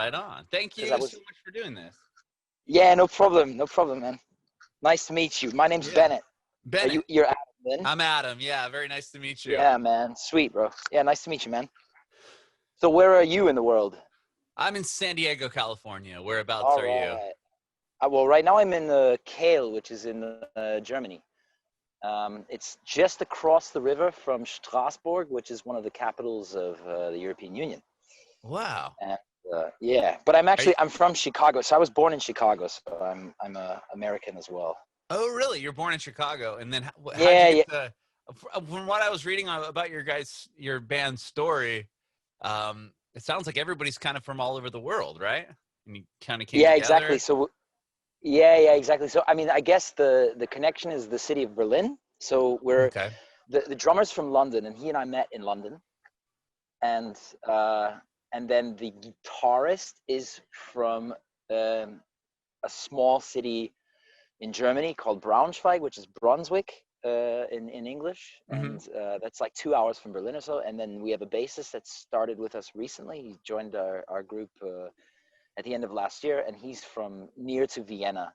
Right on. Thank you so much for doing this. Yeah, no problem, man. Nice to meet you. My name's Bennet. Bennet. You're Adam, then? I'm Adam. Yeah, very nice to meet you. Yeah, man. Sweet, bro. Yeah, nice to meet you, man. So where are you in the world? I'm in San Diego, California. Whereabouts are you? Well, right now I'm in Kehl, which is in Germany. It's just across the river from Strasbourg, which is one of the capitals of the European Union. Wow. And, yeah, but I'm from Chicago, so I was born in Chicago, so I'm American as well. Oh, really? You're born in Chicago, and then how'd you get from what I was reading about your band's story, it sounds like everybody's kind of from all over the world, right? And you kind of came together. Exactly. So, exactly. So, I mean, I guess the connection is the city of Berlin. So we're the drummer's from London, and he and I met in London, and then the guitarist is from a small city in Germany called Braunschweig, which is Brunswick in English, and that's like 2 hours from Berlin or so. And then we have a bassist that started with us recently. He joined our group at the end of last year, and he's from near to Vienna,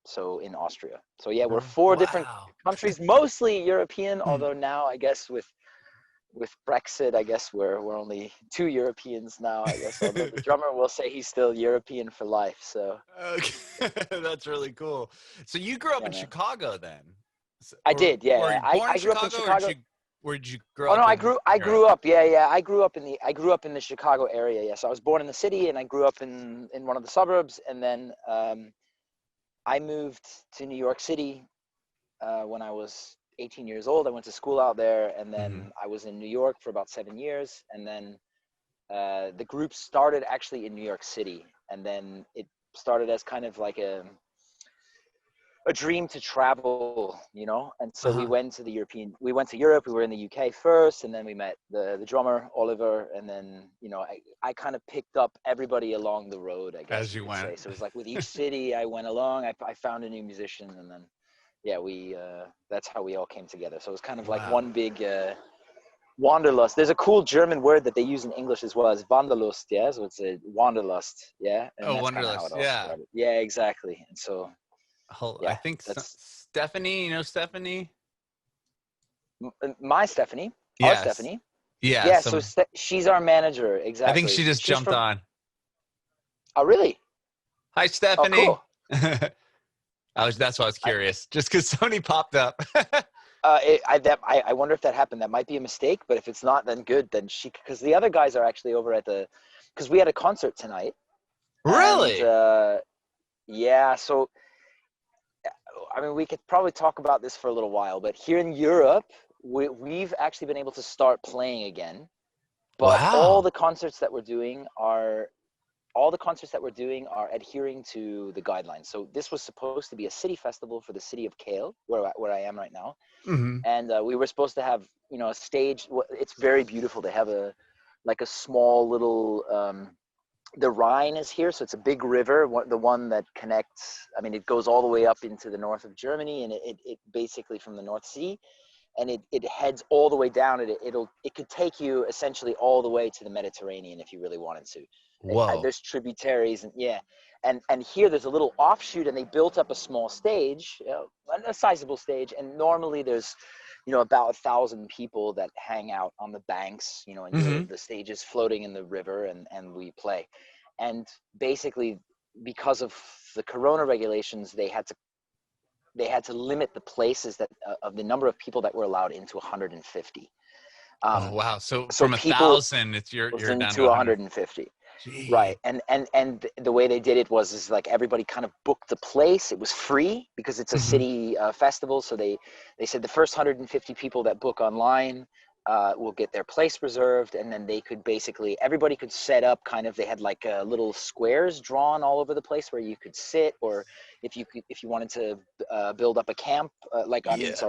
so in Austria. So yeah, we're four different countries, mostly European, although now I guess with Brexit, I guess we're only 2 Europeans now, I guess. Although the drummer will say he's still European for life. So that's really cool. So you grew up in Chicago then? I did, yeah. I grew up in Chicago. Where did you grow up? I grew up. Yeah. I grew up in the Chicago area. Yeah. So I was born in the city, and I grew up in one of the suburbs, and then I moved to New York City when I was 18 years old. I went to school out there, and then I was in New York for about 7 years, and then the group started actually in New York City, and then it started as kind of like a dream to travel, and so we went to Europe. We were in the UK first, and then we met the drummer Oliver, and then I kind of picked up everybody along the road, I guess, as you went. Say. So it was like with each city I went along, I found a new musician, and then that's how we all came together. So it was kind of like one big wanderlust. There's a cool German word that they use in English as well as Wanderlust, yeah. So it's a wanderlust, yeah. And Wanderlust, yeah. Yeah, exactly. And so, I think Stephanie. Stephanie. My Stephanie. Yes. Our Stephanie. Yeah. Yeah. So she's our manager. Exactly. I think she just jumped on. Oh, really? Hi, Stephanie. Oh, cool. That's why I was curious, just because Sony popped up. I wonder if that happened. That might be a mistake, but if it's not, then good. Then because the other guys are actually over at because we had a concert tonight. Really? And, yeah. So, I mean, we could probably talk about this for a little while, but here in Europe, we've actually been able to start playing again. But all the concerts that we're doing are adhering to the guidelines. So this was supposed to be a city festival for the city of Kehl, where I am right now. And we were supposed to have, a stage. It's very beautiful. They have a small little, the Rhine is here. So it's a big river, the one that connects, it goes all the way up into the north of Germany, and it basically from the North Sea, and it heads all the way down. It could take you essentially all the way to the Mediterranean if you really wanted to. Whoa. There's tributaries, and here there's a little offshoot, and they built up a small stage, a sizable stage, and normally there's about 1,000 people that hang out on the banks, and the stage is floating in the river, and we play. And basically, because of the corona regulations, they had to limit the places that of the number of people that were allowed into 150. Oh wow! So from 1,000, you're down to 150. Jeez. Right, and the way they did it was like everybody kind of booked the place. It was free because it's a city festival. So they said the first 150 people that book online will get their place reserved, and then they could everybody could set up kind of. They had like little squares drawn all over the place where you could sit, or if you wanted to build up a camp, what's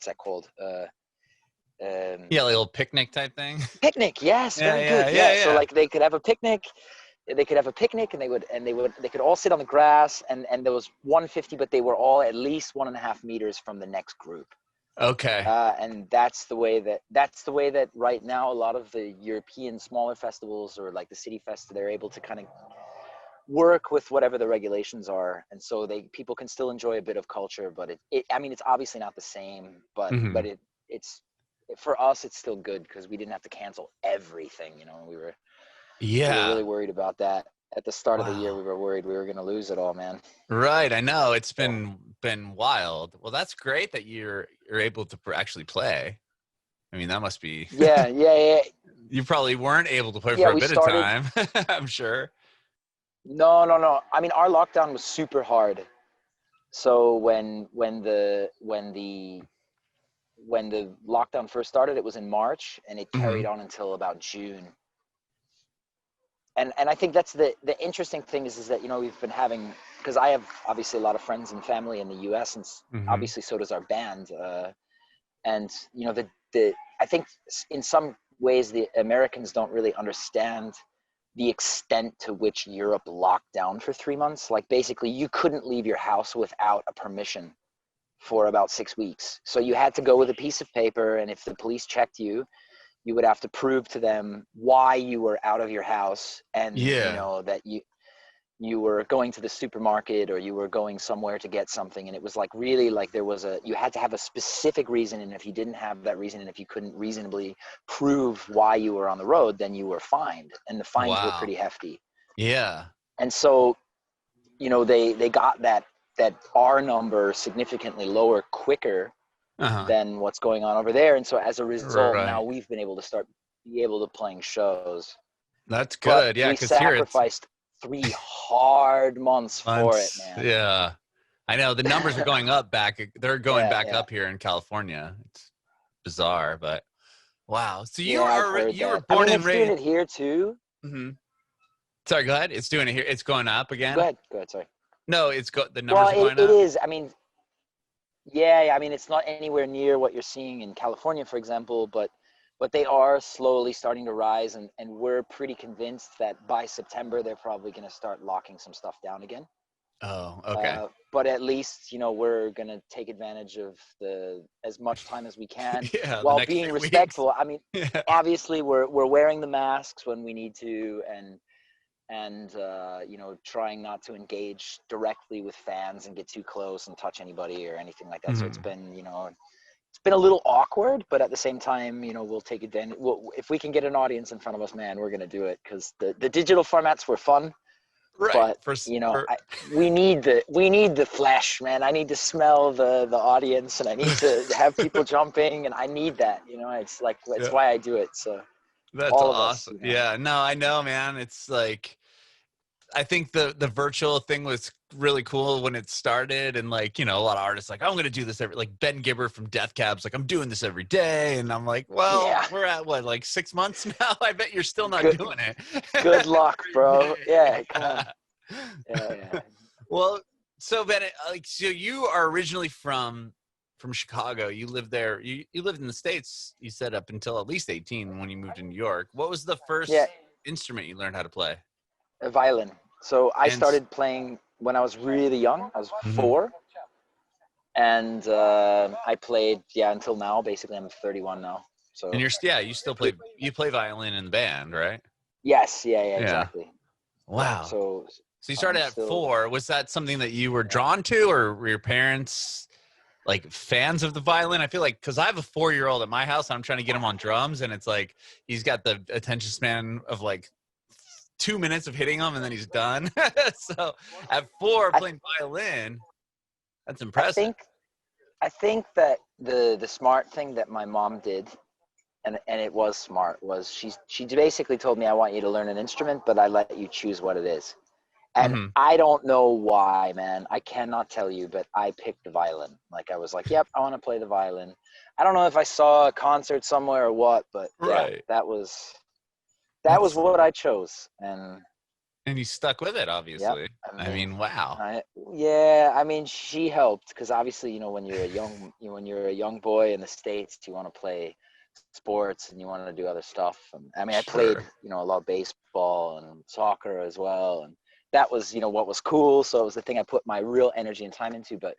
that called? Like a little picnic type thing. Picnic, yes, very good. Yeah. So like they could have a picnic. They could have a picnic, and they could all sit on the grass, and there was 150, but they were all at least 1.5 meters from the next group. Okay. And that's the way that right now a lot of the European smaller festivals or like the city fest, they're able to kind of work with whatever the regulations are, and so people can still enjoy a bit of culture, but I mean, it's obviously not the same, but Mm-hmm. it's for us it's still good because we didn't have to cancel everything. We were Yeah. really worried about that at the start of the year. Wow. We were worried we were going to lose it all, man. Right. I know it's So, been wild. Well, that's great that you're able to actually play. I mean, that must be. yeah. You probably weren't able to play Yeah, for a we bit of started. time. I'm sure. No. I mean, our lockdown was super hard. So when the lockdown first started, it was in March, and it Mm-hmm. carried on until about June. And I think that's the interesting thing is that we've been having, because I have obviously a lot of friends and family in the U.S., and Mm-hmm. obviously so does our band. And the I think in some ways the Americans don't really understand the extent to which Europe locked down for 3 months. Like basically, you couldn't leave your house without a permission for about 6 weeks. So you had to go with a piece of paper, and if the police checked you, you would have to prove to them why you were out of your house, and Yeah. that you were going to the supermarket or you were going somewhere to get something. And it was like really like you had to have a specific reason, and if you didn't have that reason, and if you couldn't reasonably prove why you were on the road, then you were fined, and the fines were Wow. pretty hefty. Yeah. And so they got that R number significantly lower quicker Uh-huh. than what's going on over there. And so as a result, now Right. we've been able to be able to playing shows. That's But good. Yeah, we because here it's sacrificed 3 hard months for it, months. man. Yeah. I know the numbers are going up back. They're going back Yeah. up here in California. It's bizarre, but wow. So Yeah, I've heard you were that. I born mean, and it's doing raised. it here too. Mm-hmm. Sorry, go ahead. It's doing it here. It's going up Go again. ahead. Go ahead. Sorry. No, the Well, numbers are going it up. is. I mean, yeah. I mean, it's not anywhere near what you're seeing in California, for example, but they are slowly starting to rise, and we're pretty convinced that by September they're probably going to start locking some stuff down again. Oh, okay. But at least we're going to take advantage of as much time as we can Yeah, the while next being 2 weeks. respectful. I mean, Yeah. obviously we're wearing the masks when we need to, and trying not to engage directly with fans and get too close and touch anybody or anything like that. So it's Mhm. been it's been a little awkward, but at the same time, we'll take advantage. If we can get an audience in front of us, man, we're going to do it, because the digital formats were fun. Right. But we need the flesh, man. I need to smell the audience, and I need to have people jumping, and I need that. It's like it's Yeah. why I do it. So That's all of us. awesome. Yeah. No, I know, man. It's like I think the virtual thing was really cool when it started, and like a lot of artists like I'm gonna do this every like Ben Gibbard from Death Cab's like I'm doing this every day, and I'm like, well, Yeah. we're at what like 6 months now. I bet you're still not Good doing it good luck, every bro. Yeah, come on. day. Yeah. Well, so Bennett, like, so you are originally from Chicago. You lived there. You lived in the States. You said up until at least 18 when you moved to New York. What was the Yeah, first instrument you learned how to play? a violin. So I And started playing when I was really young. I was mhm. 4, and I played until now. Basically, I'm 31 now. And So you still play violin in the band, right? yes, yeah, Yeah. exactly. Yeah. Wow. So So you I'm started at still. 4. Was that something that you were drawn to, or were your parents like fans of the violin? I feel like because I have a 4-year-old at my house, I'm trying to get him on drums, and it's like he's got the attention span of like 2 minutes of hitting him, and then he's done. So at 4, I playing violin, that's I impressive. think I think that the smart thing that my mom did, and it was smart, was she basically told me, I want you to learn an instrument, but I let you choose what it is. And Hmm. I don't know why, man. I cannot tell you, but I picked the violin. Like I was like, yep, I want to play the violin. I don't know if I saw a concert somewhere or what, but yeah, Right. that was That's what I chose. And and you stuck with it, yep, obviously. I I mean, mean, wow. I mean, she helped, because obviously, when you're a young boy in the States, you want to play sports and you want to do other stuff. And I mean, I played, Sure. a lot of baseball and soccer as well. And that was, what was cool. So it was the thing I put my real energy and time into. But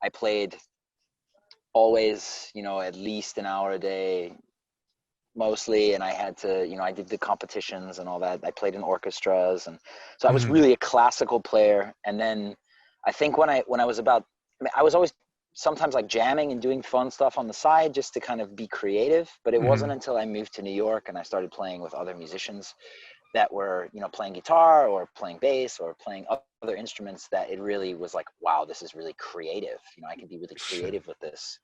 I played always, at least an hour a day, mostly. And I had to, I did the competitions and all that. I played in orchestras. And so I was really a classical player. And then I think when I was about, I was always sometimes like jamming and doing fun stuff on the side just to kind of be creative. But it wasn't until I moved to New York and I started playing with other musicians that were, playing guitar or playing bass or playing other instruments, that it really was like, wow, this is really creative. I can be really creative with this.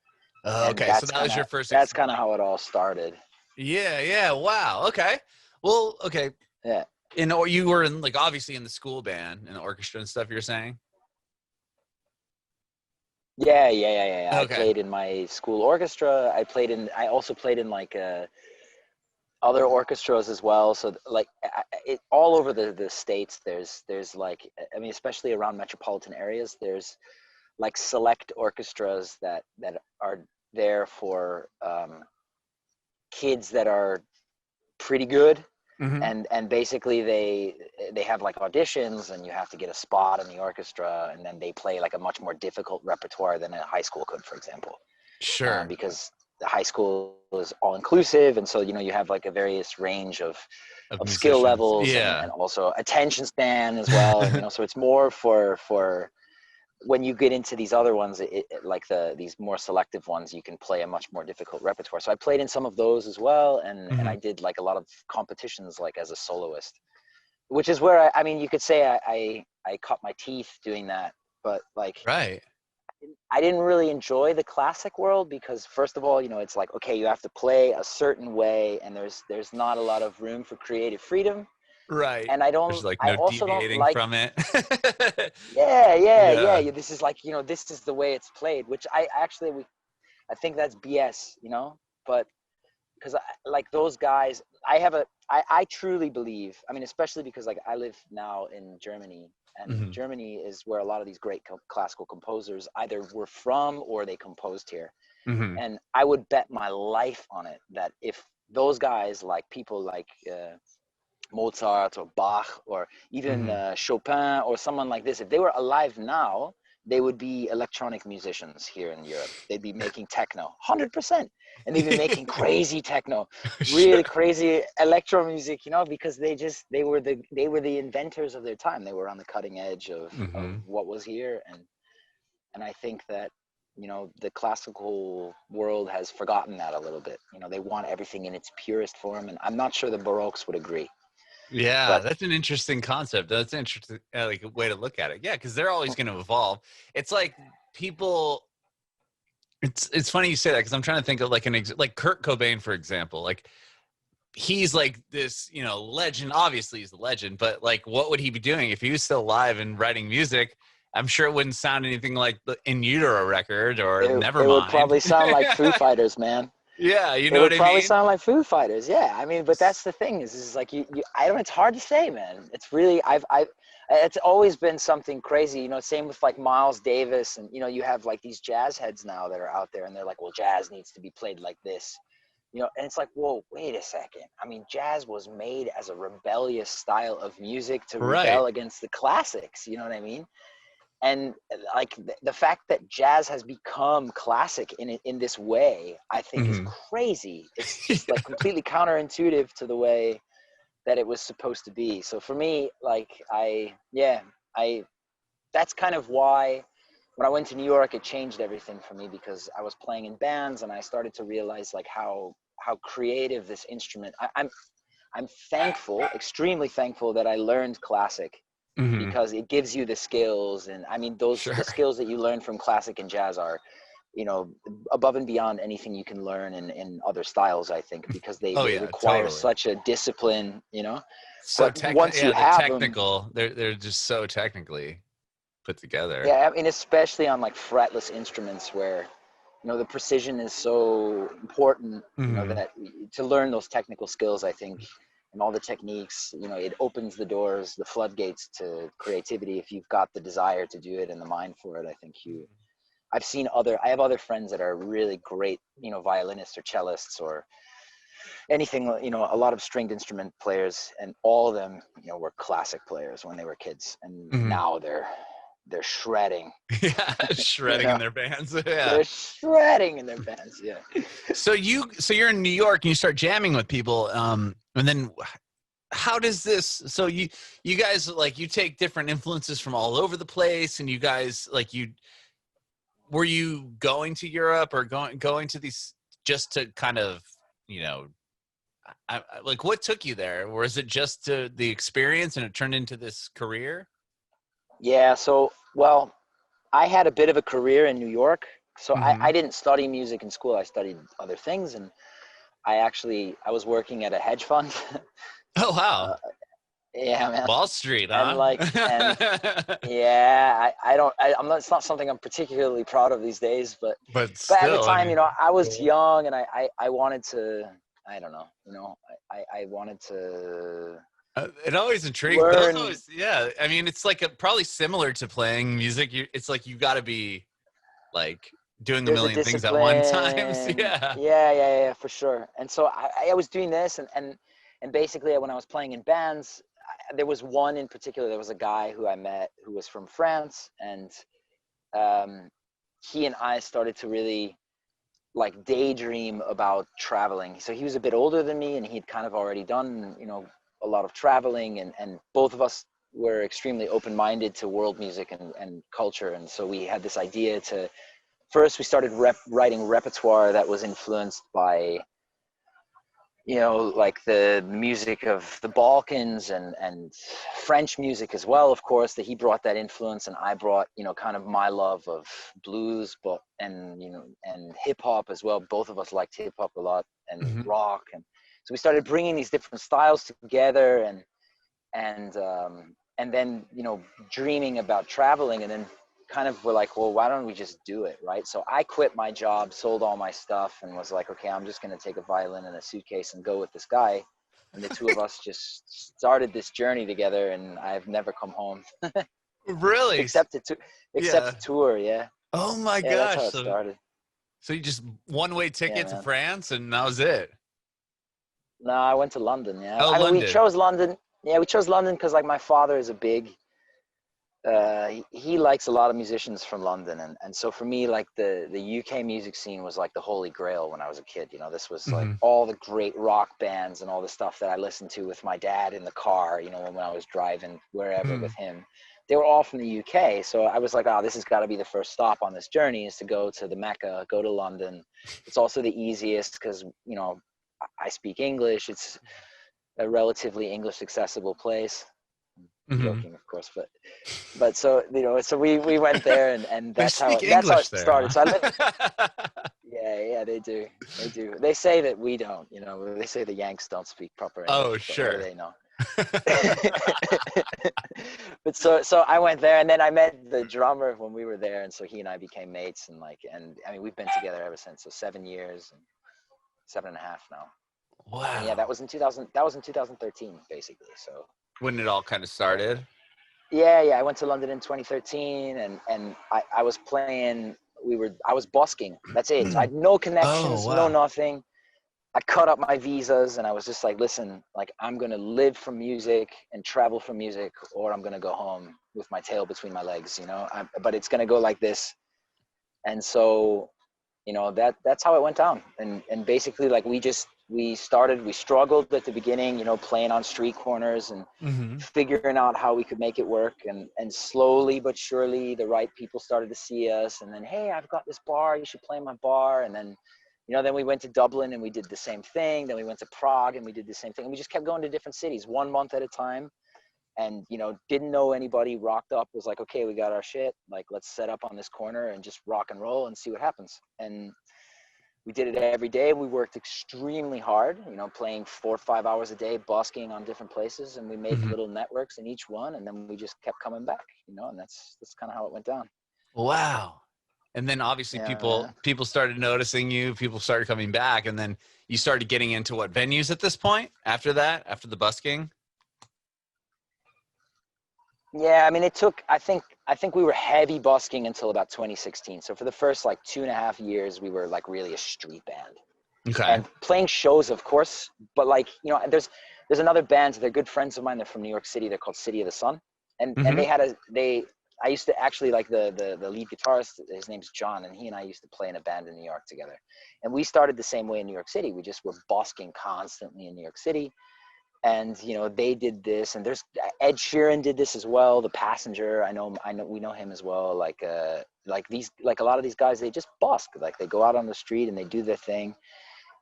And Okay, so that was your first. That's kind of how it all started. Yeah. Wow. Okay. Well, okay. Yeah. Or you were in, like, obviously in the school band and the orchestra and stuff, you're saying? Yeah. Okay. I played in my school orchestra. I also played in like other orchestras as well. So like all over the States, there's like, I mean, especially around metropolitan areas, there's like select orchestras that are there for kids that are pretty good. And basically they have like auditions, and you have to get a spot in the orchestra, and then they play like a much more difficult repertoire than a high school could, for example. Sure. Because the high school is all inclusive, and so you have like a various range of skill levels, and also attention span as well. And so it's more for when you get into these other ones, like these more selective ones, you can play a much more difficult repertoire. So I played in some of those as well, and I did like a lot of competitions, like as a soloist, which is where I mean, you could say I cut my teeth doing that. But like, right, I didn't really enjoy the classic world because, first of all, it's like, okay, you have to play a certain way, and there's not a lot of room for creative freedom. right. And There's like I no also don't deviating like. from it. Yeah. This is like, this is the way it's played, which I think that's BS, but because like those guys, I truly believe, I mean, especially because like I live now in Germany, and Germany is where a lot of these great classical composers either were from or they composed here. And I would bet my life on it that if those guys, like people like Mozart or Bach or even Chopin or someone like this, if they were alive now, they would be electronic musicians here in Europe. They'd be making techno, 100%, and they'd be making crazy techno, really crazy electro music, because they were the inventors of their time. They were on the cutting edge of what was here, and I think that the classical world has forgotten that a little bit. They want everything in its purest form, and I'm not sure the Baroques would agree. Yeah, But that's an interesting concept. That's an interesting, like, a way to look at it. Yeah, because they're always going to evolve. It's like people. It's funny you say that, because I'm trying to think of like like Kurt Cobain, for example. Like, he's like this, legend. Obviously, he's a legend. But like, what would he be doing if he was still alive and writing music? I'm sure it wouldn't sound anything like the In Utero record or Nevermind. It would probably sound like Foo Fighters, man. Yeah, you know it what would I probably mean? sound like Foo Fighters. Yeah, I mean, but that's the thing is like it's hard to say, man. It's really it's always been something crazy, same with like Miles Davis, and you have like these jazz heads now that are out there, and they're like, well, jazz needs to be played like this, and it's like, whoa, wait a second. I mean, jazz was made as a rebellious style of music to rebel against the classics. You know what I mean? And like the fact that jazz has become classic in this way, I think is crazy. It's just like completely counterintuitive to the way that it was supposed to be. So for me, like that's kind of why when I went to New York, it changed everything for me, because I was playing in bands and I started to realize like how creative this instrument. I'm thankful, extremely thankful, that I learned classic, because it gives you the skills. And I mean, the skills that you learn from classic and jazz are, above and beyond anything you can learn in other styles, I think, because they require such a discipline, So once you have technical, they're just so technically put together. Yeah, I mean, especially on like fretless instruments where, the precision is so important, that to learn those technical skills, I think, and all the techniques, it opens the doors, the floodgates to creativity. If you've got the desire to do it and the mind for it, I think I have other friends that are really great, violinists or cellists or anything, a lot of stringed instrument players, and all of them, were classic players when they were kids. And now they're they're shredding. Yeah, shredding in their bands. Yeah. They're shredding in their bands. Yeah. So you're in New York and you start jamming with people. And then how does this, so you guys, like, you take different influences from all over the place, and you guys, like, were you going to Europe or going to these just to kind of, you know, like, what took you there? Or is it just the experience and it turned into this career? Yeah. So, well, I had a bit of a career in New York. So Mm-hmm. I didn't study music in school. I studied other things. And I was working at a hedge fund. Oh, wow. Yeah, man. Wall Street, And huh? yeah, I'm not, it's not something I'm particularly proud of these days, but at the still, time, I mean, you know, I was young and I wanted to, I don't know, you know, I wanted to it always intrigues. Those learn. always, yeah. I mean, it's like probably similar to playing music. It's like you got to be like doing a There's a million things at one time. discipline. Yeah. Yeah, for sure. And so I was doing this and basically when I was playing in bands, there was one in particular. There was a guy who I met who was from France, and he and I started to really like daydream about traveling. So he was a bit older than me, and he'd kind of already done, you know, a lot of traveling, and both of us were extremely open-minded to world music and culture. And so we had this idea to, first we started writing repertoire that was influenced by, you know, like the music of the Balkans and French music as well, of course, that he brought that influence, and I brought, you know, kind of my love of blues, but, and, you know, and hip hop as well. Both of us liked hip hop a lot, and Mm-hmm. rock. And so we started bringing these different styles together, and then, you know, dreaming about traveling, and then kind of we're like, well, why don't we just do it, right? So I quit my job, sold all my stuff, and was like, okay, I'm just going to take a violin and a suitcase and go with this guy. And the two of us just started this journey together, and I've never come home. Really? Except to tour, yeah. Oh my Yeah, that's gosh. how it started. So you just one-way ticket to Man. France, and that was it. No, I went to London, yeah. Oh, I mean, London. we chose London. Yeah, we chose London because, like, my father is a big, he likes a lot of musicians from London, and so for me, like, the UK music scene was like the holy grail when I was a kid. You know, this was like all the great rock bands and all the stuff that I listened to with my dad in the car, you know, when I was driving wherever with him. They were all from the UK, so I was like, oh, this has got to be the first stop on this journey, is to go to the Mecca, go to London. It's also the easiest because, you know, I speak English. It's a relatively English accessible place. Joking, of course, but so, you know, so we went there, and that's how it started. So I lived, yeah, they do. They say that we don't, you know, they say the Yanks don't speak proper English. Oh, sure. What do they know? But so I went there, and then I met the drummer when we were there, and so he and I became mates, and I mean, we've been together ever since. So 7 years, and 7.5 now. Wow. And yeah, that was in 2013, basically. So when it all kind of started. Yeah, I went to London in 2013, and I was playing. I was busking. That's it. So I had no connections, no nothing. I cut up my visas, and I was just like, listen, like, I'm gonna live from music and travel from music, or I'm gonna go home with my tail between my legs, you know. But it's gonna go like this. And so, you know, that's how it went down. And basically, like, we struggled at the beginning, you know, playing on street corners and figuring out how we could make it work. And slowly but surely, the right people started to see us. And then, hey, I've got this bar, you should play my bar. And then, you know, then we went to Dublin and we did the same thing. Then we went to Prague and we did the same thing. And we just kept going to different cities 1 month at a time. And, you know, didn't know anybody, rocked up, was like, okay, we got our shit. Like, let's set up on this corner and just rock and roll and see what happens. And we did it every day. We worked extremely hard, you know, playing 4 or 5 hours a day, busking on different places. And we made little networks in each one. And then we just kept coming back, you know, and that's kind of how it went down. Wow. And then obviously people started noticing you, people started coming back. And then you started getting into what venues at this point after that, after the busking? Yeah, I mean, it took, I think we were heavy busking until about 2016. So for the first like 2.5 years, we were like really a street band. Okay. And playing shows, of course, but like, you know, there's another band, they're good friends of mine, they're from New York City, they're called City of the Sun. And they had I used to actually like the lead guitarist. His name's John, and he and I used to play in a band in New York together. And we started the same way in New York City. We just were busking constantly in New York City. And you know, they did this, and there's Ed Sheeran did this as well. The Passenger, we know him as well. Like a lot of these guys, they just busk. Like they go out on the street and they do their thing,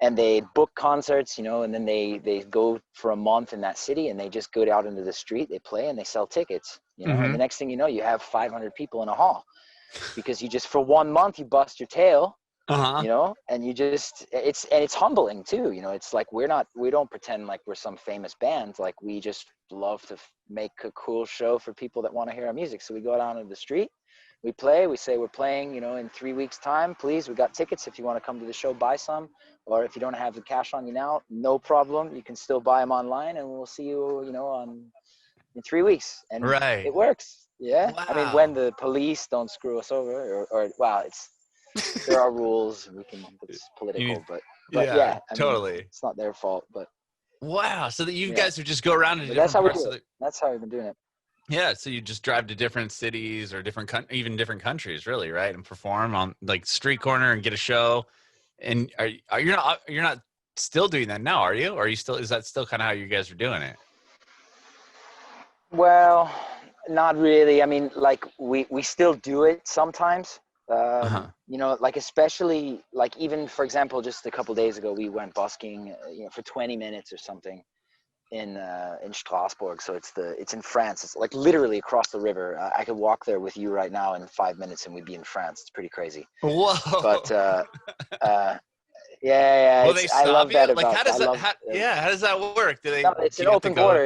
and they book concerts, you know, and then they go for a month in that city, and they just go out into the street, they play, and they sell tickets, you know. And the next thing you know, you have 500 people in a hall, because you just, for 1 month, you bust your tail. You know, and you just, it's humbling too, you know. It's like we don't pretend like we're some famous band. Like we just love to make a cool show for people that want to hear our music. So we go out onto the street, we play, we say we're playing, you know, in 3 weeks time, please, we got tickets. If you want to come to the show, buy some. Or if you don't have the cash on you now, no problem, you can still buy them online, and we'll see you, you know, in 3 weeks. And it works. Yeah. Wow. I mean, when the police don't screw us over, or wow, there are rules. It's political, but yeah, I totally. mean, it's not their fault, but. Wow. So that you guys would just go around to different that's how parts we do it. That's how we've been doing it. Yeah. So you just drive to different cities or even different countries, really, right? And perform on like street corner and get a show. And you're not still doing that now, are you? Or are you still, is that still kind of how you guys are doing it? Well, not really. I mean, like we still do it sometimes. You know, like especially like even, for example, just a couple of days ago, we went busking, you know, for 20 minutes or something in Strasbourg. So it's in France. It's like literally across the river. I could walk there with you right now in 5 minutes and we'd be in France. It's pretty crazy. Whoa. But yeah. Will they stop I love you? that like, about. how does how does that work? Do they? No, it's an open border.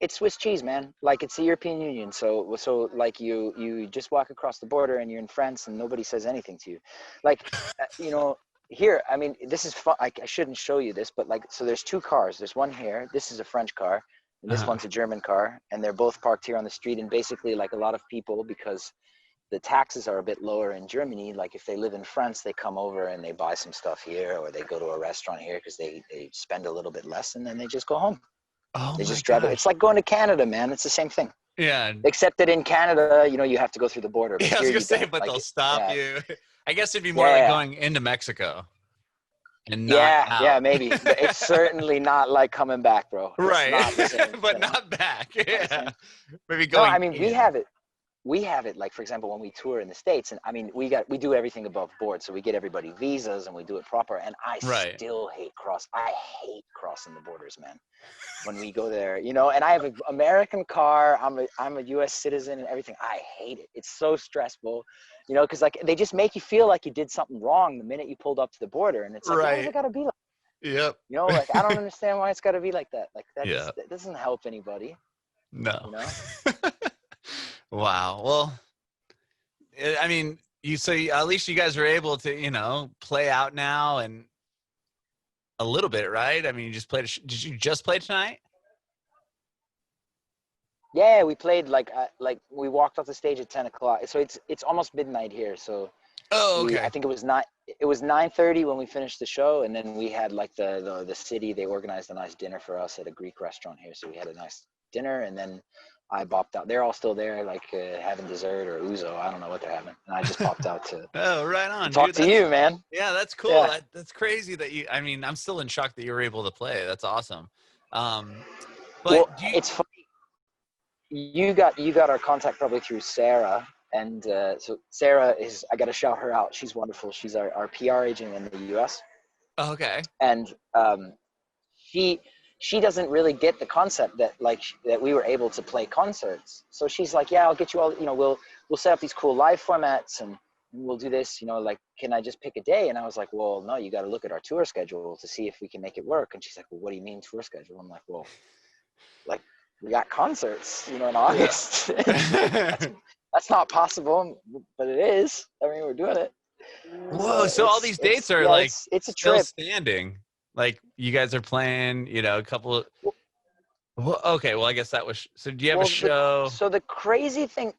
It's Swiss cheese, man. Like it's the European Union. So like you just walk across the border and you're in France and nobody says anything to you. Like, you know, here, I mean, this is fun. I shouldn't show you this, but like, so there's two cars. There's one here. This is a French car, and this one's a German car, and they're both parked here on the street. And basically, like a lot of people, because the taxes are a bit lower in Germany, like if they live in France, they come over and they buy some stuff here, or they go to a restaurant here because they spend a little bit less, and then they just go home. They just drive it. It's like going to Canada, man. It's the same thing. Yeah. Except that in Canada, you know, you have to go through the border. But I was gonna say, but they'll stop you. I guess it'd be more like going into Mexico. And not out. Maybe. But it's certainly not like coming back, bro. It's right. not the same, but not back. Yeah. Maybe going. No, I mean, we have it like, for example, when we tour in the States, and I mean, we do everything above board, so we get everybody visas and we do it proper. And I still hate crossing the borders, man. When we go there, you know, and I have an American car, I'm a U.S. citizen and everything. I hate it. It's so stressful, you know, because like they just make you feel like you did something wrong the minute you pulled up to the border, and it's like, why does it gotta be like? Yep. You know, like I don't understand why it's gotta be like that. Like that doesn't help anybody. No. You know? Wow. Well, I mean, at least you guys were able to, you know, play out now and a little bit, right? I mean, you just played. Did you just play tonight? Yeah, we played like we walked off the stage at 10 o'clock. So it's almost midnight here. So okay. I think it was 9:30 when we finished the show, and then we had like the city, they organized a nice dinner for us at a Greek restaurant here. So we had a nice dinner, and then I bopped out. They're all still there, like having dessert or ouzo. I don't know what they're having, and I just popped out to. Oh, right on. Talk to you, man. Yeah, that's cool. Yeah. That's crazy that you. I mean, I'm still in shock that you were able to play. That's awesome. But it's funny. You got our contact probably through Sarah, and so Sarah is. I got to shout her out. She's wonderful. She's our PR agent in the U.S. Okay. And she doesn't really get the concept that we were able to play concerts. So she's like, yeah, I'll get you all, you know, we'll set up these cool live formats and we'll do this, you know, like, can I just pick a day? And I was like, well, no, you got to look at our tour schedule to see if we can make it work. And she's like, well, what do you mean tour schedule? I'm like, well, like we got concerts, you know, in August. Yeah. that's not possible, but it is. I mean, we're doing it. Whoa. So all these dates are like, it's a still trip. Standing. Like you guys are playing, you know, a couple of. Well, okay, well, I guess that was. So do you have a show? So the crazy thing,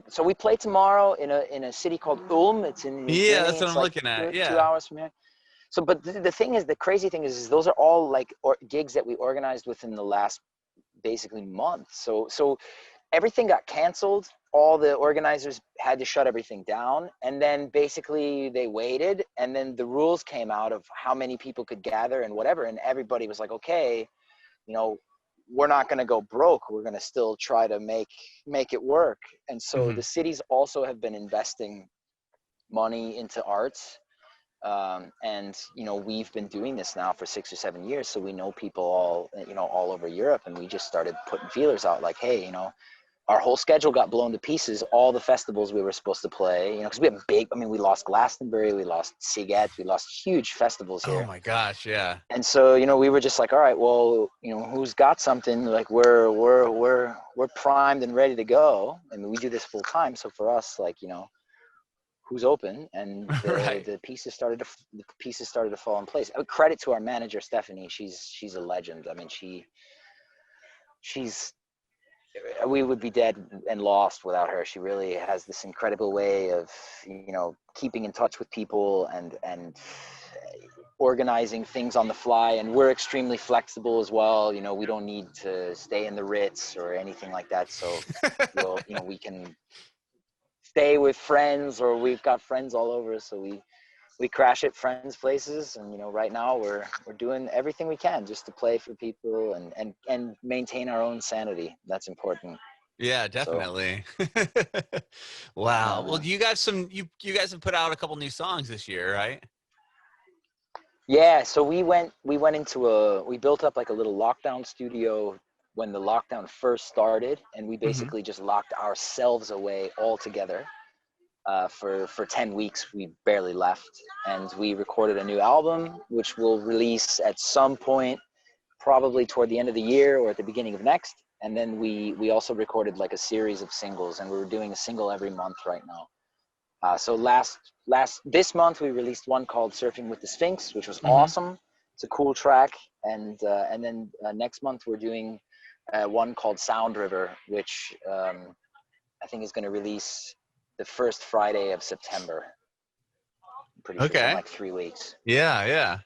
so we play tomorrow in a city called Ulm. It's in Germany. That's what I'm looking at. 2 hours from here. So, but the thing is, the crazy thing is those are all like gigs that we organized within the last basically month. So everything got canceled. All the organizers had to shut everything down, and then basically they waited, and then the rules came out of how many people could gather and whatever, and everybody was like, okay, you know, we're not going to go broke. We're going to still try to make it work. And so the cities also have been investing money into arts. And, you know, we've been doing this now for 6 or 7 years. So we know people all over Europe. And we just started putting feelers out like, hey, you know, our whole schedule got blown to pieces. All the festivals we were supposed to play, you know, because we have we lost Glastonbury, we lost Siget, we lost huge festivals here. Oh my gosh, yeah. And so, you know, we were just like, all right, well, you know, who's got something? Like we're primed and ready to go. I mean, we do this full time. So for us, like, you know, who's open? And the pieces started to fall in place. Credit to our manager, Stephanie. She's a legend. I mean, we would be dead and lost without her. She really has this incredible way of, you know, keeping in touch with people and organizing things on the fly. And we're extremely flexible as well. You know, we don't need to stay in the Ritz or anything like that. So, you know, we can stay with friends, or we've got friends all over. So we crash at friends' places, and, you know, right now we're doing everything we can just to play for people and maintain our own sanity. That's important. Yeah, definitely. So, wow. Well, you guys have put out a couple new songs this year, right? Yeah. So we built up like a little lockdown studio when the lockdown first started, and we basically just locked ourselves away altogether. For 10 weeks, we barely left, and we recorded a new album, which we'll release at some point, probably toward the end of the year or at the beginning of next. And then we also recorded like a series of singles, and we were doing a single every month right now. So this month we released one called "Surfing with the Sphinx," which was awesome. It's a cool track, and then next month we're doing one called "Sound River," which I think is going to release the first Friday of September. I'm pretty sure it's in like 3 weeks. Yeah.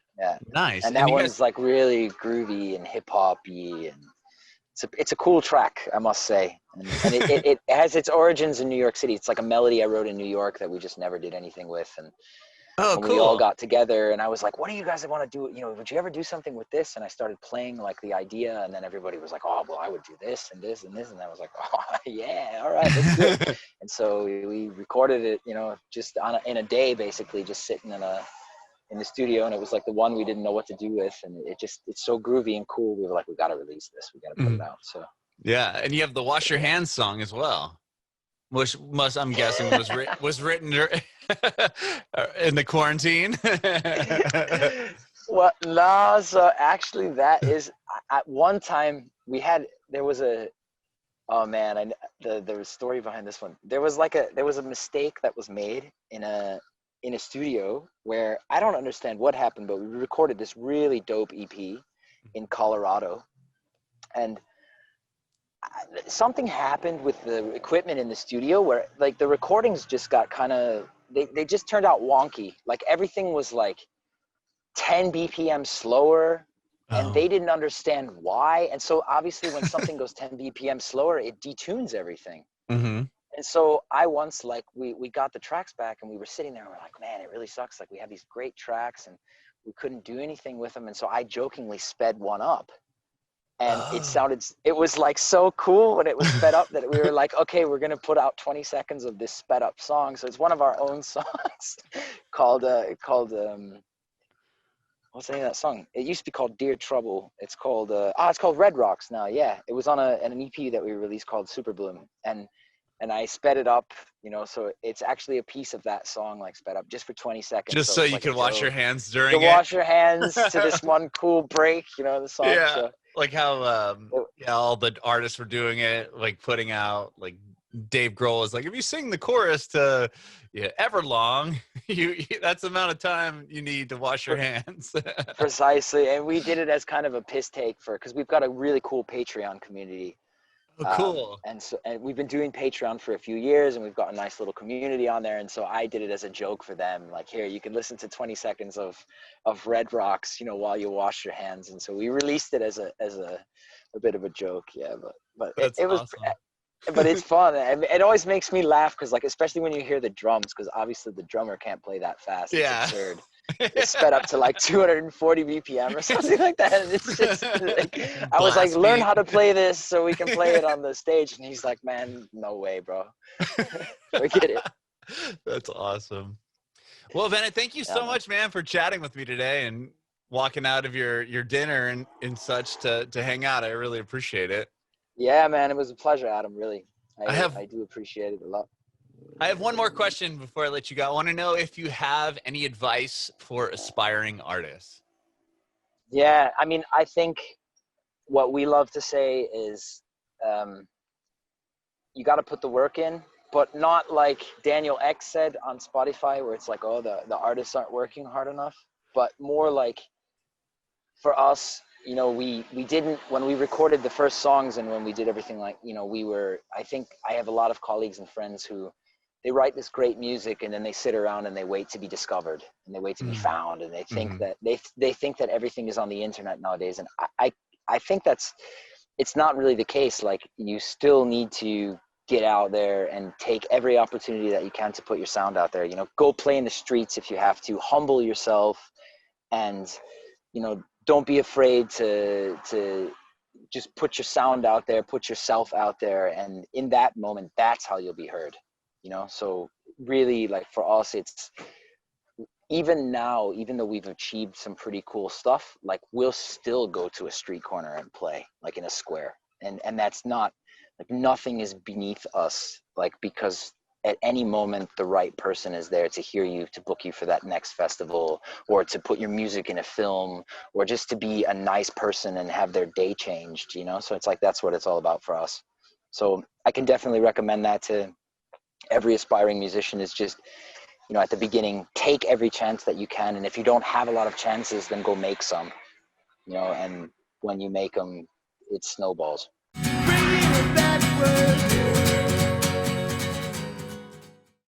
Nice. And that one's like really groovy and hip hoppy, and it's a cool track, I must say. And it has its origins in New York City. It's like a melody I wrote in New York that we just never did anything with. And when we all got together, and I was like, what do you guys want to do? You know, would you ever do something with this? And I started playing like the idea, and then everybody was like, oh, well, I would do this and this and this. And I was like, oh, yeah, all right, let's do it. And so we recorded it, you know, just in a day, basically, just sitting in the studio. And it was like the one we didn't know what to do with. And it's so groovy and cool. We were like, we got to release this. We got to put it out. So. Yeah. And you have the Wash Your Hands song as well, which I'm guessing was written in the quarantine. Well, no. So actually, that is at one time there was a story behind this one. There was a mistake that was made in a studio where I don't understand what happened, but we recorded this really dope EP in Colorado, and something happened with the equipment in the studio where like the recordings just got they just turned out wonky. Like everything was like 10 BPM slower, and they didn't understand why. And so obviously when something goes 10 BPM slower, it detunes everything. And so we got the tracks back, and we were sitting there and we're like, man, it really sucks. Like we have these great tracks and we couldn't do anything with them. And so I jokingly sped one up. And it was like so cool when it was sped up that we were like, okay, we're going to put out 20 seconds of this sped up song. So it's one of our own songs called what's the name of that song? It used to be called Dear Trouble. It's called Red Rocks now. Yeah. It was on an EP that we released called Super Bloom. And I sped it up, you know, so it's actually a piece of that song, like sped up just for 20 seconds. Just so you could wash your hands during it. Wash your hands to this one cool break, you know, the song. Yeah. So. Like how all the artists were doing it, like putting out, like Dave Grohl is like, if you sing the chorus to Everlong, that's the amount of time you need to wash your hands. Precisely. And we did it as kind of a piss take because we've got a really cool Patreon community. Oh, cool. And we've been doing Patreon for a few years, and we've got a nice little community on there. And so I did it as a joke for them. Like, here, you can listen to 20 seconds of Red Rocks, you know, while you wash your hands. And so we released it as a bit of a joke. Yeah. But it was, awesome. but it's fun. It always makes me laugh because, like, especially when you hear the drums, because obviously the drummer can't play that fast. It's absurd. It's sped up to like 240 BPM or something like that. And it's just like, I was like, learn how to play this so we can play it on the stage. And he's like, man, no way, bro. Forget it. That's awesome. Well, Bennet, thank you so much, man, for chatting with me today and walking out of your dinner and such to hang out. I really appreciate it. Yeah, man, it was a pleasure, Adam. Really, I do appreciate it a lot. I have one more question before I let you go. I want to know if you have any advice for aspiring artists. Yeah, I mean, I think what we love to say is you got to put the work in, but not like Daniel X said on Spotify, where it's like, oh, the artists aren't working hard enough, but more like for us, you know, we didn't, when we recorded the first songs and when we did everything, like, you know, I think I have a lot of colleagues and friends who, they write this great music and then they sit around and they wait to be discovered and they wait to be found, and they think that they think that everything is on the internet nowadays. And I think it's not really the case. Like, you still need to get out there and take every opportunity that you can to put your sound out there. You know, go play in the streets if you have to, humble yourself, and, you know, don't be afraid to just put your sound out there, put yourself out there. And in that moment, that's how you'll be heard. You know, so really, like, for us, it's even now, even though we've achieved some pretty cool stuff, like, we'll still go to a street corner and play, like, in a square. And that's not, like, nothing is beneath us, like, because at any moment the right person is there to hear you, to book you for that next festival, or to put your music in a film, or just to be a nice person and have their day changed, you know? So it's like, that's what it's all about for us. So I can definitely recommend that to every aspiring musician, is just, you know, at the beginning, take every chance that you can. And if you don't have a lot of chances, then go make some, you know, and when you make them, it snowballs. Bring it back.